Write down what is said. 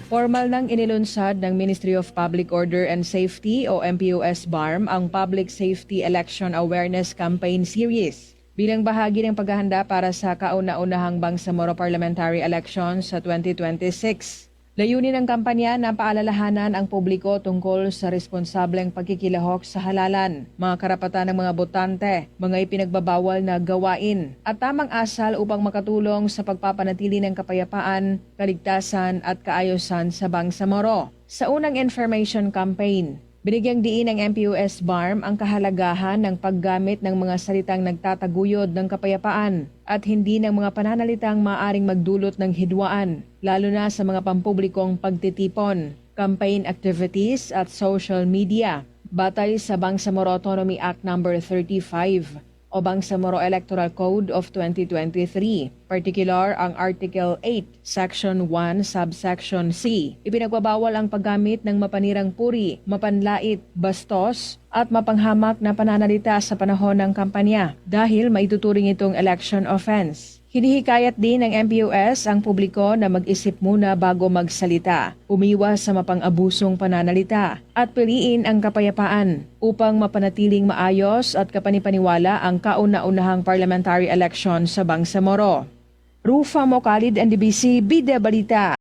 Formal nang inilunsad ng Ministry of Public Order and Safety o MPOS-BARM ang Public Safety Election Awareness Campaign Series bilang bahagi ng paghahanda para sa kauna-unahang Bangsamoro Parliamentary Elections sa 2026. Layunin ng kampanya na paalalahanan ang publiko tungkol sa responsableng pagkikilahok sa halalan, mga karapatan ng mga botante, mga ipinagbabawal na gawain, at tamang asal upang makatulong sa pagpapanatili ng kapayapaan, kaligtasan at kaayusan sa Bangsamoro. Sa unang information campaign, binigyang diin ng MPOS-BARM ang kahalagahan ng paggamit ng mga salitang nagtataguyod ng kapayapaan at hindi ng mga pananalitang maaaring magdulot ng hidwaan, lalo na sa mga pampublikong pagtitipon, campaign activities at social media. Batay sa Bangsamoro Autonomy Act No. 35 o Bangsamoro Electoral Code of 2023, particular ang Article 8, Section 1, Subsection C. Ipinagbabawal ang paggamit ng mapanirang puri, mapanlait, bastos, at mapanghamak na pananalita sa panahon ng kampanya dahil maituturing itong election offense. Hinihikayat din ng MPOS ang publiko na mag-isip muna bago magsalita, umiwas sa mapang-abusong pananalita, at piliin ang kapayapaan upang mapanatiling maayos at kapanipaniwala ang kauna-unahang parliamentary election sa Bangsamoro. Rufa Mocalid, NDBC, Bida Balita.